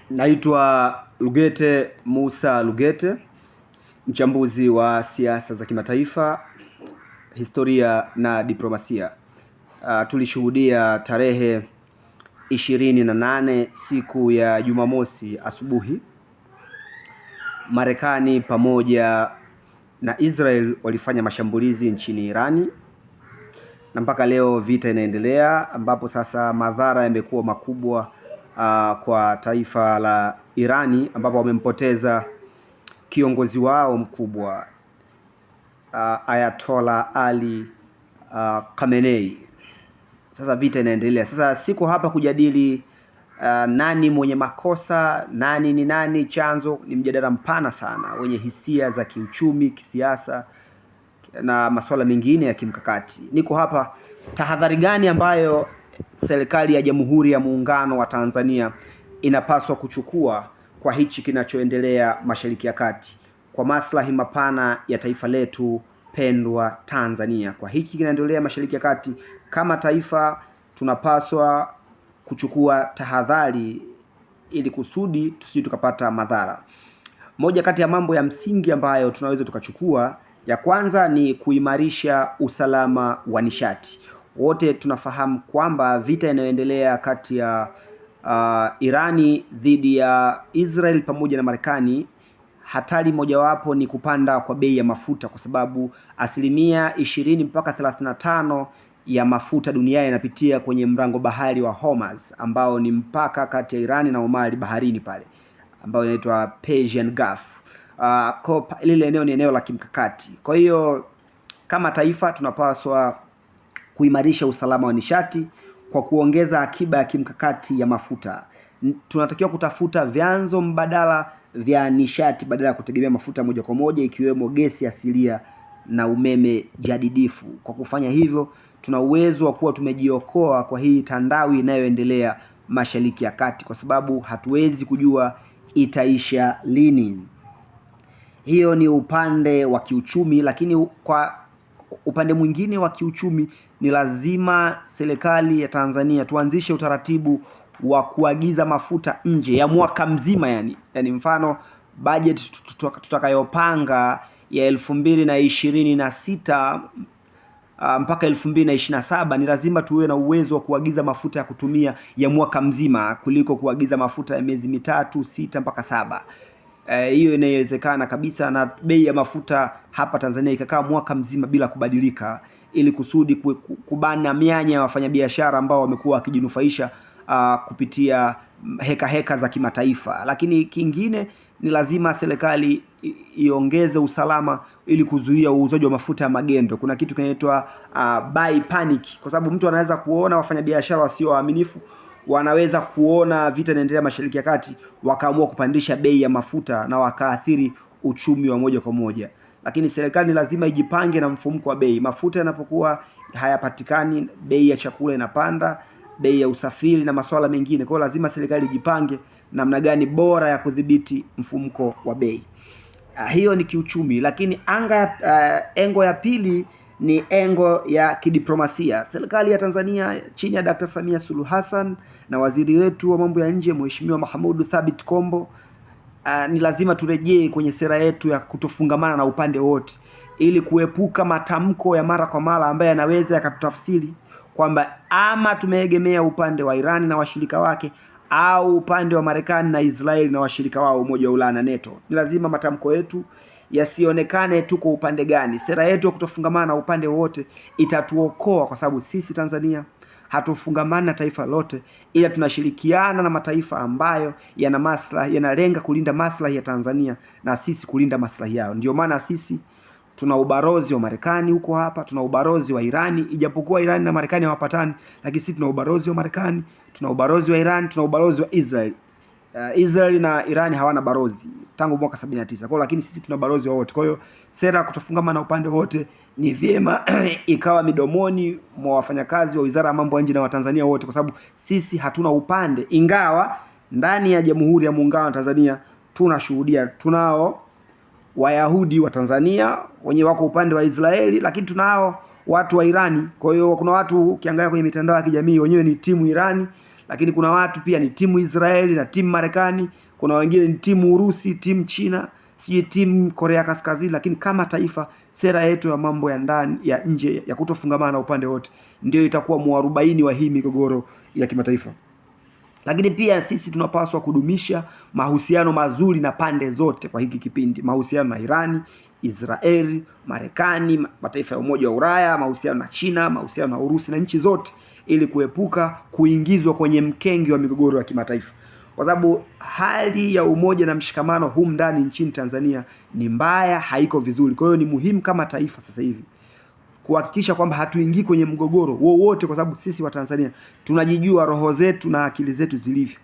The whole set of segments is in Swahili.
Naitwa Lugete Musa Lugete, mchambuzi wa siasa za kimataifa, historia na diplomasia. Tulishuhudia tarehe 28 siku ya Jumamosi asubuhi, Marekani pamoja na Israel walifanya mashambulizi nchini Irani, na mpaka leo vita inaendelea, ambapo sasa madhara yamekuwa makubwa kwa taifa la Irani, ambapo wamempoteza kiongozi wao mkubwa Ayatollah Ali Khamenei. Sasa vita inaendelea. Sasa siko hapa kujadili nani mwenye makosa, nani ni nani, chanzo. Ni mjadala mpana sana wenye hisia za kiuchumi, kisiasa na masuala mengine ya kimkakati. Niko hapa, tahadhari gani ambayo serikali ya Jamhuri ya Muungano wa Tanzania inapaswa kuchukua kwa hichi kinachoendelea Mashariki ya Kati, kwa maslahi mapana ya taifa letu pendwa Tanzania. Kwa hiki kinaendelea Mashariki ya Kati, kama taifa tunapaswa kuchukua tahadhari ili kusudi tusije tukapata madhara. Moja kati ya mambo ya msingi ambayo tunaweza tukachukua, ya kwanza ni kuimarisha usalama wa nishati. Wote tunafahamu kwamba vita inayoendelea kati ya Irani dhidi ya Israel pamoja na Marekani, hatari mojawapo ni kupanda kwa bei ya mafuta, kwa sababu 20 mpaka 35 ya mafuta duniani yanapitia kwenye mlango bahari wa Hormuz, ambao ni mpaka kati ya Irani na Omani baharini pale, ambao inaitwa Persian Gulf. Lile eneo ni eneo la kimkakati. Kwa hiyo kama taifa tunapaswa kuimarisha usalama wa nishati kwa kuongeza akiba ya kimkakati ya mafuta. Tunatakiwa kutafuta vyanzo mbadala vya nishati badala ya kutegemea mafuta moja kwa moja, ikiwemo gesi asilia na umeme jadidifu. Kwa kufanya hivyo, tuna uwezo wa kuwa tumejiokoa kwa hii tandawi inayoendelea Mashariki ya Kati, kwa sababu hatuwezi kujua itaisha lini. Hiyo ni upande wa kiuchumi, lakini kwa upande mwingine wa kiuchumi ni lazima serikali ya Tanzania tuanzishe utaratibu wa kuagiza mafuta nje ya mwaka mzima. Yani mfano budget tutakayopanga ya 2026 mpaka 2027, ni lazima tuwe na uwezo wa kuagiza mafuta ya kutumia ya mwaka mzima kuliko kuagiza mafuta ya miezi 3, 6 mpaka 7. Hiyo inawezekana kabisa, na bei ya mafuta hapa Tanzania ikakaa mwaka mzima bila kubadilika, ili kusudi kubana mianya ya wafanyabiashara ambao wamekuwa wakijinufaisha kupitia heka za kimataifa. Lakini kingine ni lazima serikali iongeze usalama ili kuzuia uuzaji wa mafuta ya magendo. Kuna kitu kinaitwa buy panic, kwa sababu mtu anaweza kuona wafanyabiashara wasio waaminifu wanaweza kuona vita inaendelea Mashariki ya Kati, wakaamua kupandisha bei ya mafuta na wakaathiri uchumi wa moja kwa moja. Lakini serikali lazima ijipange na mfumuko wa bei. Mafuta yanapokuwa hayapatikani, bei ya chakula inapanda, bei ya usafiri na masuala mengine. Kwa hiyo lazima serikali ijipange namna gani bora ya kudhibiti mfumuko wa bei. Hiyo ni kiuchumi, lakini engo ya pili ni engo ya kidiplomasia. Serikali ya Tanzania chini ya Dr. Samia Suluhu Hassan na waziri wetu wa mambo ya nje Mheshimiwa Mahmoud Thabit Kombo, ni lazima turejee kwenye sera yetu ya kutofungamana na upande wote, ili kuepuka matamko ya mara kwa mara ambayo yanaweza yakatutafsiri kwamba ama tumeegemea upande wa Irani na washirika wake au upande wa Marekani na Israeli na washirika wao Umoja wa Ulaya na NATO. Ni lazima matamko yetu yasionekane tuko upande gani. Sera yetu ya kutofungamana na upande wote itatuokoa, kwa sababu sisi Tanzania hatufungamani na taifa lote, ila tunashirikiana na mataifa ambayo yana maslahi, yanalenga kulinda maslahi ya Tanzania na sisi kulinda maslahi yao. Ndio maana sisi tuna ubalozi wa Marekani huko hapa, tuna ubalozi wa Irani, ijapokuwa Irani na Marekani hawapatani, lakini sisi tuna ubalozi wa Marekani, tuna ubalozi wa Irani, tuna ubalozi wa Israel. Israel na Irani hawana balozi tangu mwaka 79. Kwa lakini sisi tuna balozi wote. Kwa hiyo sera kutofungamana na upande wote ni vyema ikawa midomoni mwa wafanyakazi wa Wizara ya Mambo ya Nje na Watanzania wote, kwa sababu sisi hatuna upande, ingawa ndani ya Jamhuri ya Muungano wa Tanzania tunashuhudia tunao Wayahudi wa Tanzania wenye wako upande wa Israeli, lakini tunao watu wa Irani. Kwa hiyo kuna watu ukiangalia kwenye mitandao ya kijamii wenyewe ni timu Irani, lakini kuna watu pia ni timu Israeli na timu Marekani, kuna wengine ni timu Urusi, timu China, sijui timu Korea Kaskazini. Lakini kama taifa, sera yetu ya mambo ya ndani ya nje ya kutofungamana na upande wote ndio itakuwa mwarobaini wa hii migogoro ya kimataifa. Lakini pia sisi tunapaswa kudumisha mahusiano mazuri na pande zote kwa hiki kipindi, mahusiano na Irani, Israeli, Marekani, mataifa ya Umoja wa Ulaya, mahusiano na China, mahusiano na Urusi na nchi zote, ili kuepuka kuingizwa kwenye mkenge wa migogoro ya kimataifa, kwa sababu hali ya umoja na mshikamano humu ndani nchini Tanzania ni mbaya, haiko vizuri. Kwa hiyo ni muhimu kama taifa sasa hivi kuhakikisha kwamba hatuingii kwenye mgogoro wowote, kwa sababu sisi wa Tanzania tunajijua roho zetu na akili zetu zilivyo.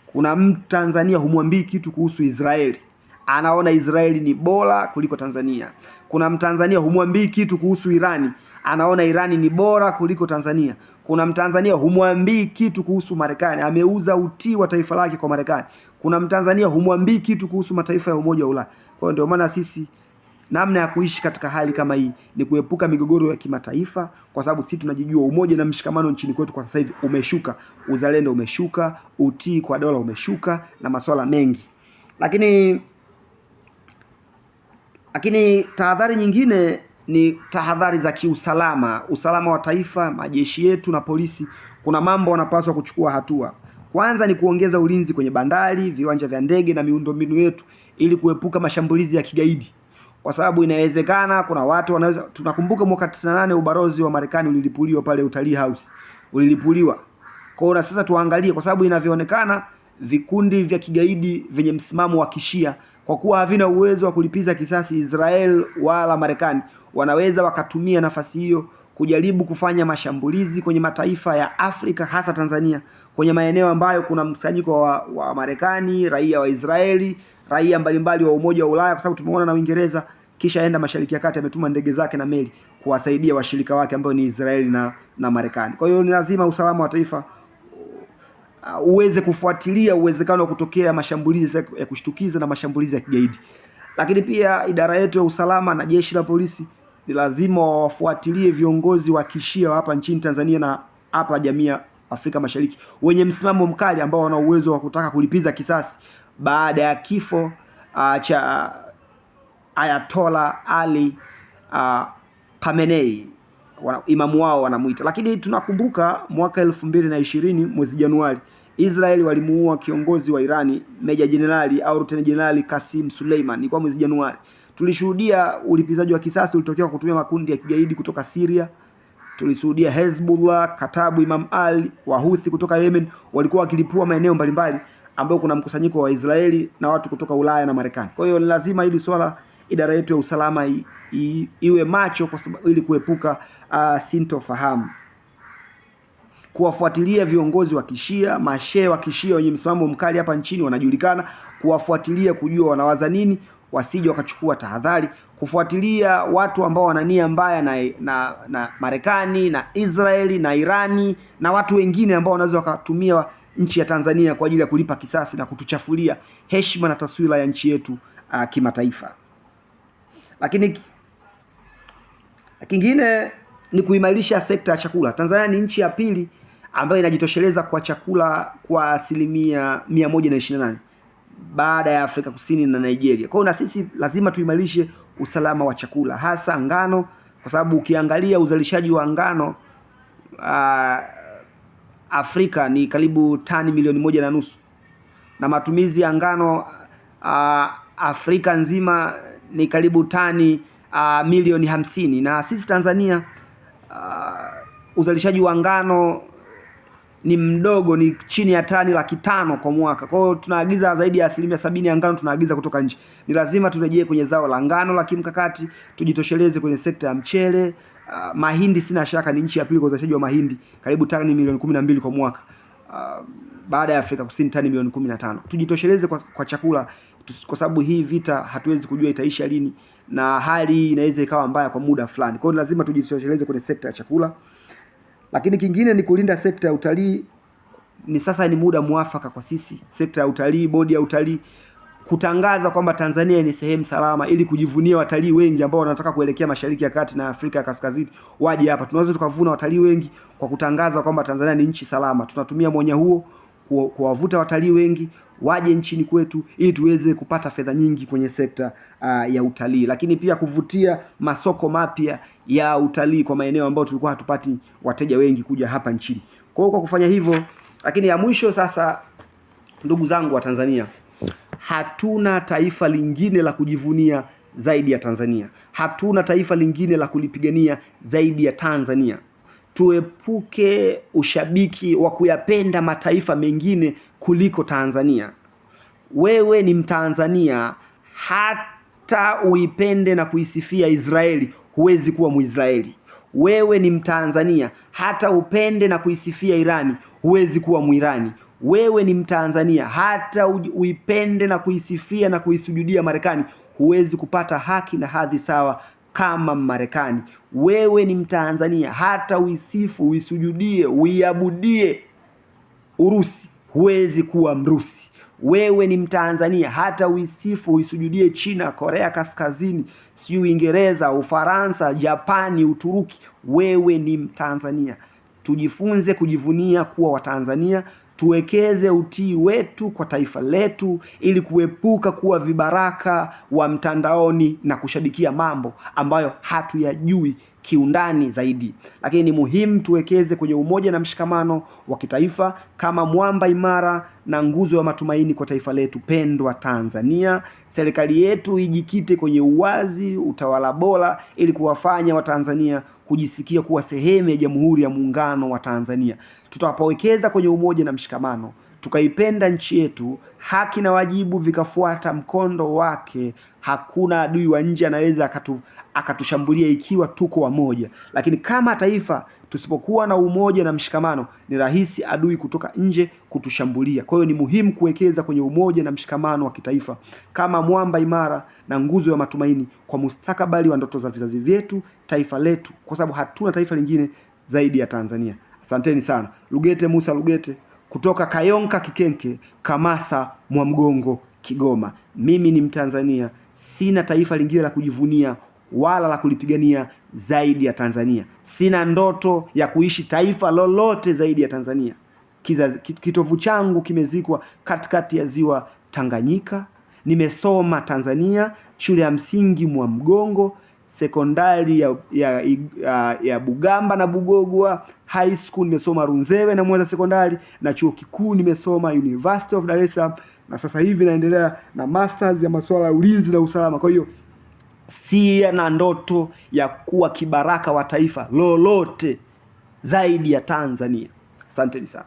Kuna Mtanzania humwambii kitu kuhusu Israeli, anaona Israeli ni bora kuliko Tanzania. Kuna Mtanzania humwambii kitu kuhusu Irani, anaona Irani ni bora kuliko Tanzania. Kuna Mtanzania humwambii kitu kuhusu Marekani, ameuza utii wa taifa lake kwa Marekani. Kuna Mtanzania humwambii kitu kuhusu mataifa ya Umoja wa Ulaya. Kwa hiyo ndio maana sisi, namna ya kuishi katika hali kama hii ni kuepuka migogoro ya kimataifa, kwa sababu sisi tunajijua umoja na mshikamano nchini kwetu kwa sasa hivi umeshuka, uzalendo umeshuka, utii kwa dola umeshuka na masuala mengi. Lakini tahadhari nyingine ni tahadhari za kiusalama, usalama wa taifa, majeshi yetu na polisi. Kuna mambo wanapaswa kuchukua hatua. Kwanza ni kuongeza ulinzi kwenye bandari, viwanja vya ndege na miundombinu yetu ili kuepuka mashambulizi ya kigaidi, kwa sababu inawezekana kuna watu wanaweza. Tunakumbuka mwaka 98 ubalozi wa Marekani ulilipuliwa pale Utalii House, ulilipuliwa. Kwa hiyo sasa tuangalie, kwa sababu inavyoonekana vikundi vya kigaidi vyenye msimamo wa Kishia, kwa kuwa havina uwezo wa kulipiza kisasi Israel wala Marekani, wanaweza wakatumia nafasi hiyo kujaribu kufanya mashambulizi kwenye mataifa ya Afrika, hasa Tanzania, kwenye maeneo ambayo kuna mkusanyiko wa Marekani, raia wa Israeli, raia mbalimbali wa Umoja wa Ulaya, kwa sababu tumeona na Uingereza kisha enda Mashariki ya Kati ametuma ndege zake na meli kuwasaidia washirika wake ambao ni Israeli na Marekani. Kwa hiyo ni lazima usalama wa taifa uweze kufuatilia uwezekano wa kutokea mashambulizi ya kushtukiza na mashambulizi ya kigaidi. Lakini pia idara yetu ya usalama na jeshi la polisi ni lazima wafuatilie viongozi wa Kishia hapa nchini Tanzania na hapa jamii ya Afrika Mashariki wenye msimamo mkali, ambao wana uwezo wa kutaka kulipiza kisasi baada ya kifo cha Ayatollah Ali Khamenei, imamu wao wanamuita. Lakini tunakumbuka mwaka 2020 mwezi Januari, Israeli walimuua kiongozi wa Irani Meja Jenerali au Luteni Jenerali Qasim Suleiman. Ni kwa mwezi Januari. Tulishuhudia ulipizaji wa kisasi ulitokea kwa kutumia makundi ya kigaidi kutoka Syria. Tulishuhudia Hezbollah, Katabu Imam Ali, Wahuthi kutoka Yemen walikuwa wakilipua maeneo mbalimbali ambayo kuna mkusanyiko wa Israeli na watu kutoka Ulaya na Marekani. Kwa hiyo ni lazima hili swala idara yetu ya usalama iwe macho, kwa sababu ili kuepuka sintofahamu. Kuwafuatilia viongozi wa Kishia, mashehe wa Kishia wenye msimamo mkali hapa nchini wanajulikana, kuwafuatilia kujua wanawaza nini, wasije wakachukua tahadhari, kufuatilia watu ambao wana nia mbaya na Marekani na Israeli na Irani na watu wengine ambao wanaweza wakatumia nchi ya Tanzania kwa ajili ya kulipa kisasi na kutuchafulia heshima na taswira ya nchi yetu kimataifa. Lakini kingine ni kuimarisha sekta ya chakula. Tanzania ni nchi ya pili ambayo inajitosheleza kwa chakula kwa asilimia 128 baada ya Afrika Kusini na Nigeria. Kwa hiyo na sisi lazima tuimarishe usalama wa chakula, hasa ngano, kwa sababu ukiangalia uzalishaji wa ngano Afrika ni karibu tani 1.5 milioni, na matumizi ya ngano Afrika nzima ni karibu tani milioni 50, na sisi Tanzania uzalishaji wa ngano ni mdogo, ni chini ya tani 500,000 kwa mwaka. Kwa hiyo tunaagiza zaidi ya 70% ya ngano tunaagiza kutoka nje. Ni lazima turejee kwenye zao la ngano la kimkakati, tujitosheleze kwenye sekta ya mchele. Mahindi sina shaka ni nchi ya pili kwa uzalishaji wa mahindi, karibu tani milioni 12 kwa mwaka, baada ya Afrika Kusini tani milioni 15. Tujitosheleze kwa chakula, kwa sababu hii vita hatuwezi kujua itaisha lini, na hali inaweza ikawa mbaya kwa muda fulani. Kwa hiyo lazima tujitosheleze kwenye sekta ya chakula. Lakini kingine ni kulinda sekta ya utalii. Sasa ni muda mwafaka kwa sisi, sekta ya utalii, bodi ya utalii, kutangaza kwamba Tanzania ni sehemu salama, ili kujivunia watalii wengi ambao wanataka kuelekea Mashariki ya Kati na Afrika ya Kaskazini waje hapa. Tunaweza tukavuna watalii wengi kwa kutangaza kwamba Tanzania ni nchi salama. Tunatumia mwanya huo kuwavuta watalii wengi waje nchini kwetu ili tuweze kupata fedha nyingi kwenye sekta ya utalii, lakini pia kuvutia masoko mapya ya utalii kwa maeneo ambayo tulikuwa hatupati wateja wengi kuja hapa nchini. Kwa hiyo kwa kufanya hivyo, lakini ya mwisho sasa, ndugu zangu wa Tanzania, hatuna taifa lingine la kujivunia zaidi ya Tanzania. Hatuna taifa lingine la kulipigania zaidi ya Tanzania. Tuepuke ushabiki wa kuyapenda mataifa mengine kuliko Tanzania. Wewe ni Mtanzania, hata uipende na kuisifia Israeli, huwezi kuwa Muisraeli. Wewe ni Mtanzania, hata upende na kuisifia Irani, huwezi kuwa Muirani. Wewe ni Mtanzania, hata uipende na kuisifia na kuisujudia Marekani, huwezi kupata haki na hadhi sawa kama Marekani. Wewe ni Mtanzania, hata uisifu, uisujudie, uiabudie Urusi, huwezi kuwa Mrusi. Wewe ni Mtanzania, hata uisifu, uisujudie China, Korea Kaskazini, si Uingereza, Ufaransa, Japani, Uturuki, wewe ni Mtanzania. Tujifunze kujivunia kuwa Watanzania. Tuwekeze utii wetu kwa taifa letu ili kuepuka kuwa vibaraka wa mtandaoni na kushabikia mambo ambayo hatuyajui kiundani zaidi. Lakini ni muhimu tuwekeze kwenye umoja na mshikamano wa kitaifa kama mwamba imara na nguzo ya matumaini kwa taifa letu pendwa Tanzania. Serikali yetu ijikite kwenye uwazi, utawala bora ili kuwafanya Watanzania kujisikia kuwa sehemu ya Jamhuri ya Muungano wa Tanzania. Tutapowekeza kwenye umoja na mshikamano, tukaipenda nchi yetu, haki na wajibu vikafuata mkondo wake, hakuna adui wa nje anaweza akatushambulia ikiwa tuko wamoja. Lakini kama taifa tusipokuwa na umoja na mshikamano, ni rahisi adui kutoka nje kutushambulia. Kwa hiyo ni muhimu kuwekeza kwenye umoja na mshikamano wa kitaifa kama mwamba imara na nguzo ya matumaini kwa mustakabali wa ndoto za vizazi vyetu, taifa letu, kwa sababu hatuna taifa lingine zaidi ya Tanzania. Asanteni sana. Lugete Musa Lugete kutoka Kayonka Kikenke, Kamasa Mwamgongo, Kigoma. Mimi ni Mtanzania, sina taifa lingine la kujivunia wala la kulipigania zaidi ya Tanzania. Sina ndoto ya kuishi taifa lolote zaidi ya Tanzania. Kitovu changu kimezikwa katikati ya ziwa Tanganyika. Nimesoma Tanzania, shule ya msingi Mwamgongo, sekondari ya Bugamba na Bugogwa, high school nimesoma Runzewe na Mweza sekondari, na chuo kikuu nimesoma University of Dar es Salaam, na sasa hivi naendelea na masters ya masuala ya ulinzi na usalama. Kwa hiyo sina ndoto ya kuwa kibaraka wa taifa lolote zaidi ya Tanzania. Asanteni sana.